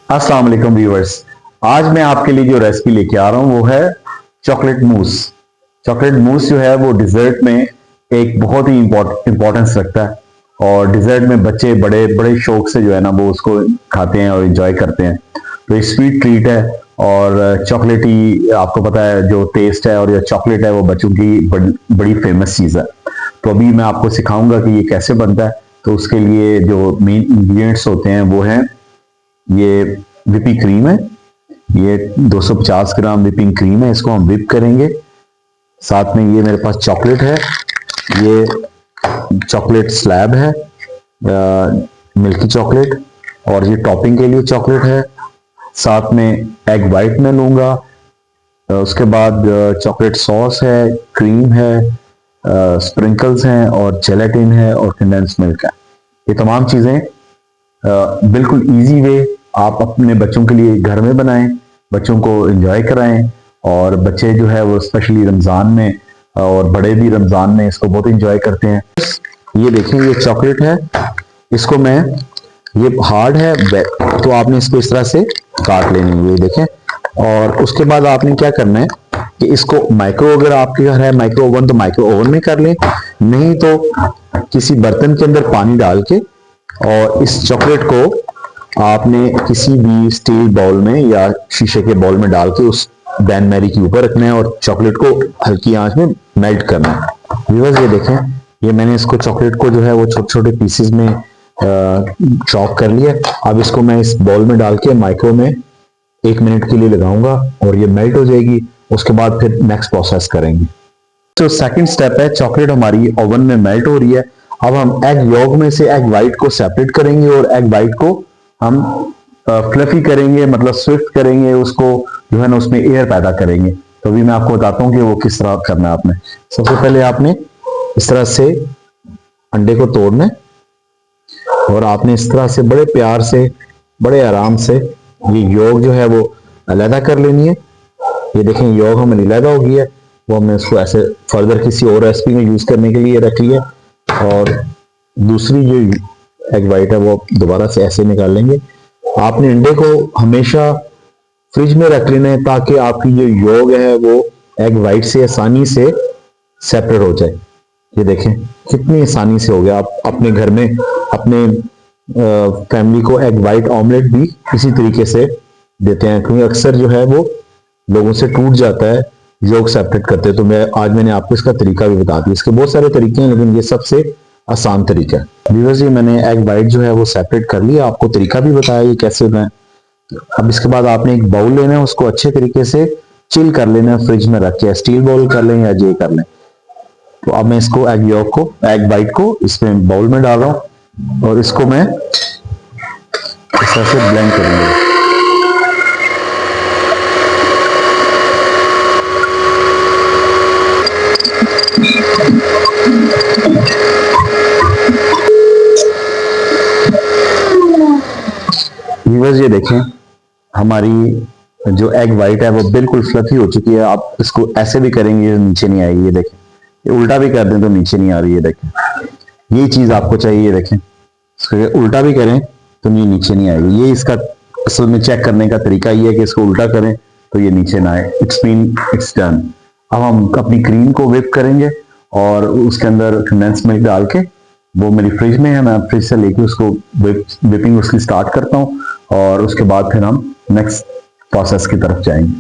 अस्सलाम वालेकुम व्यूअर्स। आज मैं आपके लिए जो रेसिपी लेके आ रहा हूँ वो है चॉकलेट मूस। चॉकलेट मूस जो है वो डिजर्ट में एक बहुत ही इम्पोर्टेंस रखता है और डिजर्ट में बच्चे बड़े बड़े शौक से जो है ना वो उसको खाते हैं और एंजॉय करते हैं। तो ये स्वीट ट्रीट है और चॉकलेटी आपको पता है जो टेस्ट है और ये चॉकलेट है वो बच्चों की बड़ी फेमस चीज़ है। तो अभी मैं आपको सिखाऊंगा कि ये कैसे बनता है। तो उसके लिए जो मेन इंग्रेडिएंट्स होते हैं वो हैं ये विपिंग क्रीम है, ये 250 ग्राम विपिंग क्रीम है, इसको हम विप करेंगे। साथ में ये मेरे पास चॉकलेट है, ये चॉकलेट स्लैब है, मिल्की चॉकलेट, और ये टॉपिंग के लिए चॉकलेट है। साथ में एग वाइट में लूंगा, उसके बाद चॉकलेट सॉस है, क्रीम है, स्प्रिंकल्स हैं और जेलेटिन है और कंडेंस मिल्क है। ये तमाम चीजें बिल्कुल इजी वे आप अपने बच्चों के लिए घर में बनाएं, बच्चों को एंजॉय कराएं। और बच्चे जो है वो स्पेशली रमज़ान में और बड़े भी रमज़ान में इसको बहुत एंजॉय करते हैं। ये देखें, ये चॉकलेट है, इसको मैं, ये हार्ड है तो आपने इसको इस तरह से काट लेनी है, ये देखें। और उसके बाद आपने क्या करना है कि इसको माइक्रो, अगर आपके घर है माइक्रो ओवन तो माइक्रो ओवन में कर लें, नहीं तो किसी बर्तन के अंदर पानी डाल के और इस चॉकलेट को आपने किसी भी स्टील बाउल में या शीशे के बाउल में डाल के उस बैन मैरी के ऊपर रखना है और चॉकलेट को हल्की आंच में मेल्ट करना है। व्यूअर्स ये देखें, ये मैंने इसको चॉकलेट को जो है वो छोटे छोटे पीसेस में चॉप कर लिया। अब इसको मैं इस बाउल में डाल के माइक्रो में 1 मिनट के लिए लगाऊंगा और ये मेल्ट हो जाएगी। उसके बाद फिर नेक्स्ट प्रोसेस करेंगे। तो सेकंड स्टेप है, चॉकलेट हमारी ओवन में मेल्ट हो रही है। अब हम एग यॉक में से एग वाइट को सेपरेट करेंगे और एग वाइट को हम फ्लफी करेंगे, मतलब स्विफ्ट करेंगे, उसको जो है ना उसमें एयर पैदा करेंगे। तो अभी मैं आपको बताता हूँ कि वो किस तरह करना है। आपने सबसे पहले आपने इस तरह से अंडे को तोड़ना है और आपने इस तरह से बड़े प्यार से, बड़े आराम से ये यॉक जो है वो अलहदा कर लेनी है। ये देखें, यॉक हमारी अलहदा हो गई है, वो हमने इसको ऐसे फर्दर किसी और रेसिपी में यूज करने के लिए रख लिया। और दूसरी जो एग वाइट है वो दोबारा से ऐसे निकाल लेंगे। आपने अंडे को हमेशा फ्रिज में रख लेना है ताकि आपकी जो यॉक है वो एग वाइट से आसानी से सेपरेट हो जाए। ये देखें कितनी आसानी से हो गया। आप अपने घर में अपने फैमिली को एग वाइट ऑमलेट भी इसी तरीके से देते हैं, क्योंकि अक्सर जो है वो लोगों से टूट जाता है योग सेपरेट करते हैं। तो मैंने आपको इसका तरीका भी बता दिया। इसके बहुत सारे तरीके हैं लेकिन ये सबसे आसान तरीका है। व्यूअर्स ये मैंने एग वाइट जो है वो सेपरेट कर लिया, आपको तरीका भी बताया ये कैसे होना है। अब इसके बाद आपने एक बाउल लेना है, उसको अच्छे तरीके से चिल कर लेना है, फ्रिज में रख के, स्टील बाउल कर लें या जे कर लें। तो अब मैं इसको एग यॉक को, एग वाइट को इसमें बाउल में डाल रहा हूं और इसको मैं इस तरह से ब्लेंड करूंगा। व्यूअर्स ये देखें, हमारी जो एग वाइट है वो बिल्कुल फ्लफी हो चुकी है। आप इसको ऐसे भी करेंगे नीचे नहीं आएगी, ये देखें। ये उल्टा भी कर दें तो नीचे नहीं आ रही है, देखें। ये चीज आपको चाहिए, ये देखें। इसको उल्टा भी करें तो ये नीचे नहीं आएगी। ये इसका असल में चेक करने का तरीका ये है कि इसको उल्टा करें तो ये नीचे ना आए। It's done. अब हम अपनी क्रीम को विप करेंगे और उसके अंदर कंडेंस मिल्क डाल के, वो मेरी फ्रिज में है, मैं फ्रिज से लेके उसको विपिंग उसकी स्टार्ट करता हूँ और उसके बाद फिर हम नेक्स्ट प्रोसेस की तरफ जाएंगे।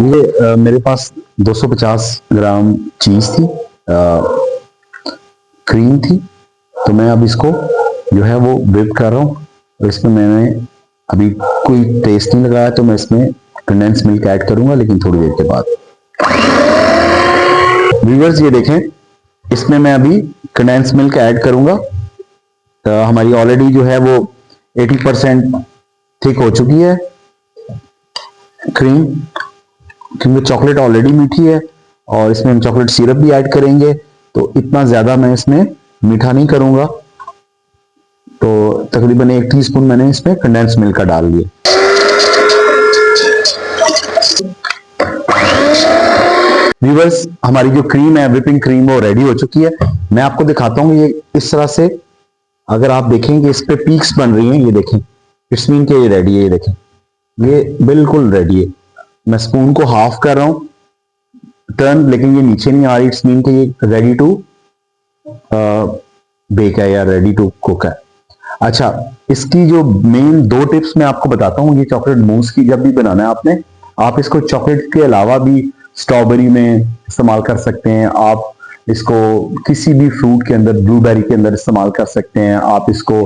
ये मेरे पास 250 ग्राम चीज थी, क्रीम थी, तो मैं अब इसको जो है वो विप कर रहा हूँ। और इसमें मैंने अभी कोई टेस्ट नहीं लगाया तो मैं इसमें कंडेंस मिल्क ऐड करूंगा, लेकिन थोड़ी देर के बाद। व्यूअर्स ये देखें, इसमें मैं अभी कंडेंस मिल्क ऐड करूंगा। हमारी ऑलरेडी जो है वो 80% थिक हो चुकी है क्रीम, क्योंकि चॉकलेट ऑलरेडी मीठी है और इसमें हम चॉकलेट सिरप भी ऐड करेंगे, तो इतना ज्यादा मैं इसमें मीठा नहीं करूंगा। तो तकरीबन 1 टीस्पून मैंने इसमें कंडेंस मिल्क का डाल दिया। व्यूअर्स हमारी जो क्रीम है, विपिंग क्रीम, वो रेडी हो चुकी है। मैं आपको दिखाता हूँ ये इस तरह से अगर आप देखेंगे इस पे पीक्स बन रही हैं, ये देखें, इट्स मीन के ये रेडी है, ये देखें, ये बिल्कुल रेडी है। मैं स्पून को हाफ कर रहा हूं टर्न, लेकिन ये नीचे नहीं आ रही, इट्स मीन के ये रेडी टू बेक है या रेडी टू कुक है। अच्छा, इसकी जो मेन दो टिप्स मैं आपको बताता हूँ, ये चॉकलेट मूस की जब भी बनाना है आपने, आप इसको चॉकलेट के अलावा भी स्ट्रॉबेरी में इस्तेमाल कर सकते हैं, आप इसको किसी भी फ्रूट के अंदर, ब्लूबेरी के अंदर इस्तेमाल कर सकते हैं, आप इसको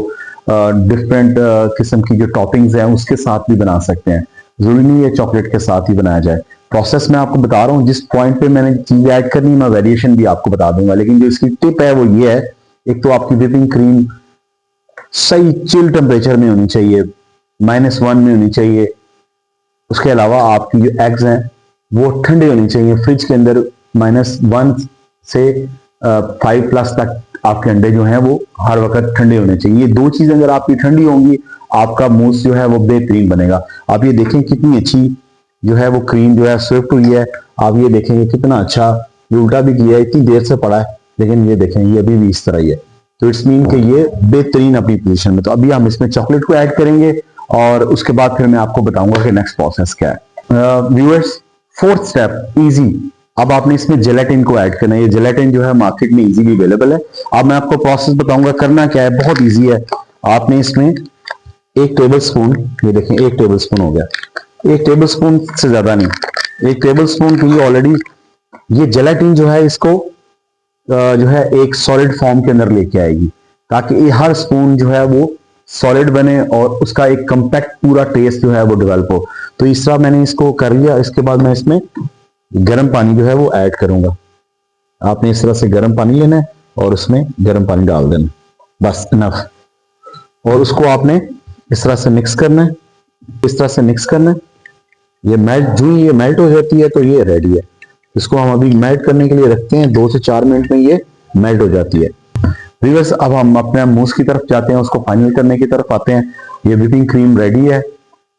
डिफरेंट किस्म की जो टॉपिंग्स हैं उसके साथ भी बना सकते हैं, जरूरी नहीं है चॉकलेट के साथ ही बनाया जाए। प्रोसेस मैं आपको बता रहा हूँ, जिस पॉइंट पे मैंने चीज ऐड करनी है मैं वेरिएशन भी आपको बता दूंगा, लेकिन जो इसकी टिप है वो ये है, एक तो आपकी व्हिपिंग क्रीम सही चिल टेम्परेचर में होनी चाहिए, -1 में होनी चाहिए। उसके अलावा आपकी जो एग्स हैं वो ठंडे होने चाहिए, फ्रिज के अंदर -1 से 5+ तक आपके अंडे जो हैं वो हर वक्त ठंडे होने चाहिए। ये दो चीजें अगर आपकी ठंडी होंगी, आपका मूस जो है वो बेहतरीन बनेगा। आप ये देखें कितनी अच्छी जो है वो क्रीम जो है स्विफ्ट हुई है, आप ये देखेंगे कितना अच्छा, ये उल्टा भी किया है, इतनी देर से पड़ा है, लेकिन ये देखें ये अभी भी इस तरह ही है। तो इट्स मीन कि ये बेहतरीन अपनी पोजीशन में। तो अभी हम इसमें चॉकलेट को ऐड करेंगे और उसके बाद फिर मैं आपको बताऊंगा कि नेक्स्ट प्रोसेस क्या है। व्यूअर्स, फोर्थ स्टेप इजी, अब आपने इसमें जेलेटिन को ऐड करना है। ये जेलेटिन जो है मार्केट में इजीली अवेलेबल है। अब मैं आपको प्रोसेस बताऊंगा, करना क्या है, बहुत इजी है। आपने इसमें 1 टेबल स्पून, ये देखें 1 टेबल स्पून हो गया, 1 टेबल स्पून से ज्यादा नहीं, 1 टेबल स्पून के लिए ऑलरेडी ये जेलेटिन जो है इसको जो है एक सॉलिड फॉर्म के अंदर लेके आएगी, ताकि ये हर स्पून जो है वो सॉलिड बने और उसका एक कंपैक्ट पूरा टेस्ट जो है वो डेवलप हो। तो इस तरह मैंने इसको कर लिया। इसके बाद मैं इसमें गर्म पानी जो है वो ऐड करूंगा। आपने इस तरह से गर्म पानी लेना है और उसमें गर्म पानी डाल देना, बस इनफ। और उसको आपने इस तरह से मिक्स करना है, इस तरह से मिक्स करना है। ये मेल्ट, जो ये मेल्ट हो जाती है तो ये रेडी है। इसको हम अभी मेल्ट करने के लिए रखते हैं, 2 से 4 मिनट में ये मेल्ट हो जाती है। व्यूअर्स, अब हम अपने मूस की तरफ जाते हैं, उसको फाइनल करने की तरफ आते हैं। ये व्हिपिंग क्रीम रेडी है।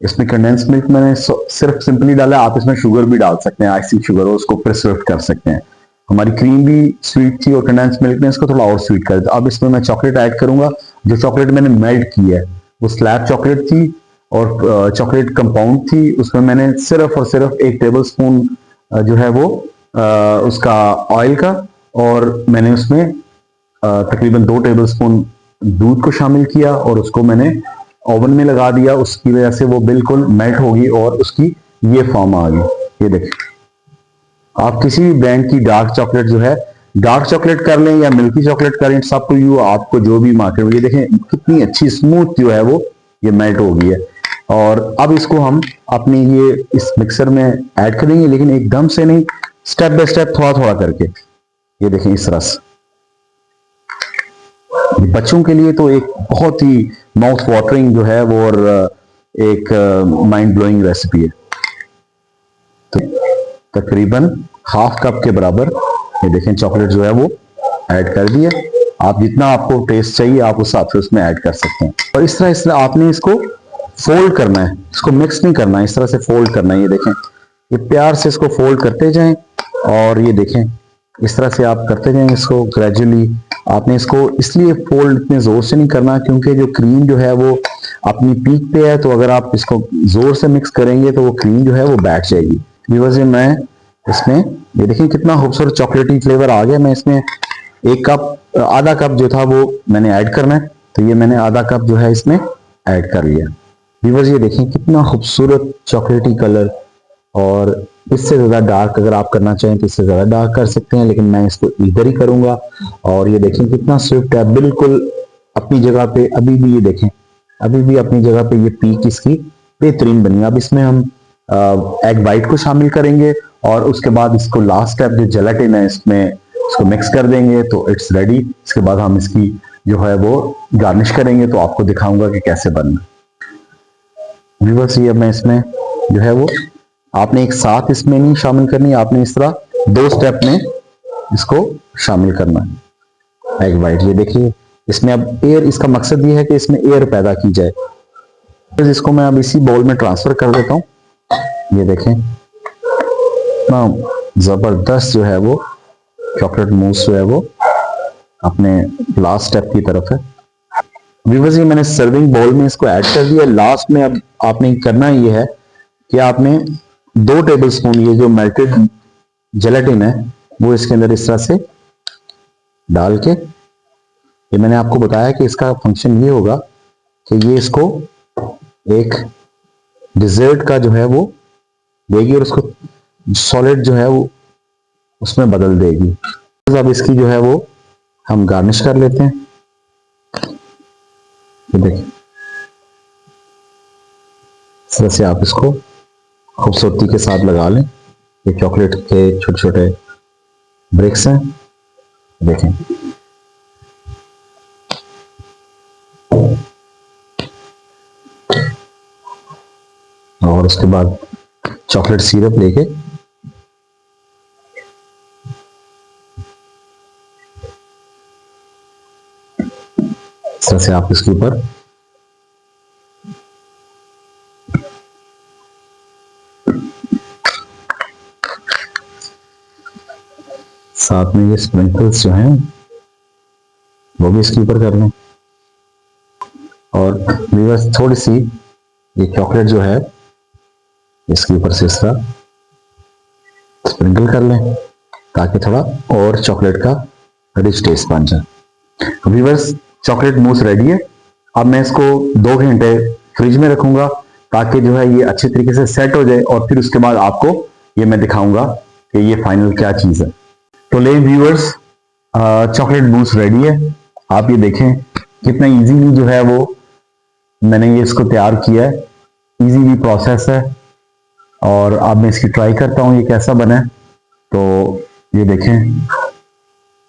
इसमें कंडेंस मिल्क मैंने सिर्फ सिंपली डाला, आप इसमें शुगर भी डाल सकते हैं, आइसिंग शुगर, उसको प्रिसर्व कर सकते हैं। हमारी क्रीम भी स्वीट थी और कंडेंस मिल्क ने इसको थोड़ा और स्वीट कर दिया। अब इसमें मैं चॉकलेट ऐड करूंगा। जो चॉकलेट मैंने मेल्ट की है वो स्लैब चॉकलेट थी और चॉकलेट कंपाउंड थी। उसमें मैंने सिर्फ और सिर्फ 1 टेबल स्पून जो है वो उसका ऑयल का, और मैंने उसमें तकरीबन 2 टेबल स्पून दूध को शामिल किया और उसको मैंने ओवन में लगा दिया। उसकी वजह से वो बिल्कुल मेल्ट होगी और उसकी ये फॉर्म आ गई। ये देखिए, आप किसी भी ब्रांड की डार्क चॉकलेट जो है, डार्क चॉकलेट कर लें या मिल्की चॉकलेट करें, सब टू यू, आपको जो भी मार्केट में। ये देखें कितनी अच्छी स्मूथ जो है वो ये मेल्ट हो गई है। और अब इसको हम अपनी ये इस मिक्सर में ऐड करेंगे, लेकिन एकदम से नहीं, स्टेप बाय स्टेप, थोड़ा थोड़ा करके। ये देखें इस तरह से। बच्चों के लिए तो एक बहुत ही माउथ वाटरिंग जो है वो और एक माइंड ब्लोइंग रेसिपी है। तो तकरीबन ½ कप के बराबर ये देखें चॉकलेट जो है वो ऐड कर दिया। आप जितना आपको टेस्ट चाहिए आप उस हिसाब से उसमें ऐड कर सकते हैं। और इस तरह आपने इसको फोल्ड करना है, इसको मिक्स नहीं करना है, इस तरह से फोल्ड करना है। ये देखें, ये प्यार से इसको फोल्ड करते जाएं और ये देखें इस तरह से आप करते जाएं इसको ग्रेजुअली। आपने इसको इसलिए फोल्ड इतने जोर से नहीं करना क्योंकि जो क्रीम जो है वो अपनी पीक पे है, तो अगर आप इसको जोर से मिक्स करेंगे तो वो क्रीम जो है वो बैठ जाएगी। व्यूअर्स, मैं इसमें ये देखिए कितना खूबसूरत चॉकलेटी फ्लेवर आ गया। मैं इसमें 1 कप, आधा कप जो था वो मैंने ऐड करना है, तो ये मैंने आधा कप जो है इसमें ऐड कर लिया। व्यूअर्स, ये देखें कितना खूबसूरत चॉकलेटी कलर, और इससे ज्यादा डार्क अगर आप करना चाहें तो इससे ज्यादा डार्क कर सकते हैं, लेकिन मैं इसको इधर ही करूंगा। और ये देखें कितना स्विफ्ट है, बिल्कुल अपनी जगह पे अभी भी। ये देखें अभी भी अपनी जगह पे ये पीक इसकी बेहतरीन बनी। अब इसमें हम एग वाइट को शामिल करेंगे और उसके बाद इसको लास्ट स्टेप जो जेलेटिन है इसमें इसको मिक्स कर देंगे, तो इट्स रेडी। इसके बाद हम इसकी जो है वो गार्निश करेंगे, तो आपको दिखाऊंगा कि कैसे बनना। व्यूअर्स, ये मैं इसमें जो है वो आपने एक साथ इसमें नहीं शामिल करनी, आपने इस तरह 2 स्टेप में इसको शामिल करना है। एग वाइट, ये देखिए इसमें अब एयर, इसका मकसद ये है कि इसमें एयर पैदा की जाए। तो इसको मैं अब इसी बाउल में ट्रांसफर कर देता हूँ। ये देखें ना, जबरदस्त जो है वो चॉकलेट मूस जो है वो अपने लास्ट स्टेप की तरफ है। व्यूअर्स ये मैंने सर्विंग बाउल में इसको ऐड कर दिया। लास्ट में अब आपने करना ये है कि आपने 2 टेबलस्पून ये जो मेल्टेड जेलेटिन है वो इसके अंदर इस तरह से डाल के, ये मैंने आपको बताया कि इसका फंक्शन ये होगा कि ये इसको एक डिजर्ट का जो है वो देगी और उसको सॉलिड जो है वो उसमें बदल देगी। अब इसकी जो है वो हम गार्निश कर लेते हैं। ये देखिए इस तरह से आप इसको खूबसूरती के साथ लगा लें। ये चॉकलेट के छोटे छोटे ब्रिक्स हैं, देखें। और उसके बाद चॉकलेट सिरप लेके इस तरह से आप इसके ऊपर साथ में ये स्प्रिंकल्स जो हैं वो भी इसके ऊपर कर लें। और व्यूअर्स थोड़ी सी ये चॉकलेट जो है इसके ऊपर से इस तरह स्प्रिंकल कर लें ताकि थोड़ा और चॉकलेट का रिच टेस्ट बन जाए। व्यूअर्स चॉकलेट मूस रेडी है। अब मैं इसको 2 घंटे फ्रिज में रखूंगा ताकि जो है ये अच्छी तरीके से सेट हो जाए और फिर उसके बाद आपको ये मैं दिखाऊंगा कि ये फाइनल क्या चीज है। तो ले व्यूअर्स चॉकलेट मूस रेडी है। आप ये देखें कितना इजीली जो है वो मैंने ये इसको तैयार किया है। इजीली प्रोसेस है और अब मैं इसकी ट्राई करता हूँ ये कैसा बना है। तो ये देखें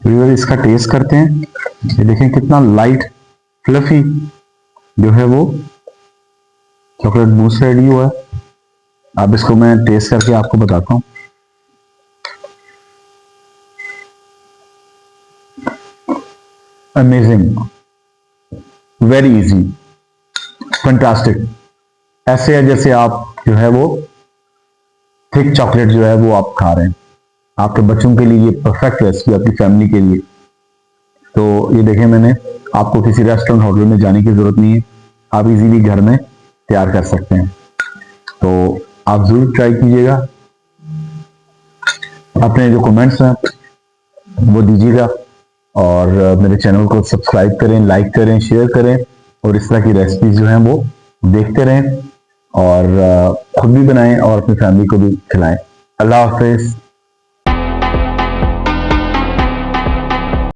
व्यूअर इसका टेस्ट करते हैं। ये देखें कितना लाइट फ्लफी जो है वो चॉकलेट मूस रेडी हुआ है। अब इसको मैं टेस्ट करके आपको बताता हूँ। Amazing, very easy, fantastic. ऐसे है जैसे आप जो है वो थिक चॉकलेट जो है वो आप खा रहे हैं। आपके बच्चों के लिए ये परफेक्ट रेसिपी, आपकी फैमिली के लिए। तो ये देखें मैंने, आपको किसी रेस्टोरेंट होटल में जाने की जरूरत नहीं है, आप इजीली घर में तैयार कर सकते हैं। तो आप जरूर ट्राई कीजिएगा। अपने जो कमेंट्स हैं वो दीजिएगा और मेरे चैनल को सब्सक्राइब करें, लाइक करें, शेयर करें और इस तरह की रेसिपीज जो हैं वो देखते रहें और खुद भी बनाएं और अपनी फैमिली को भी खिलाएं। अल्लाह हाफिज।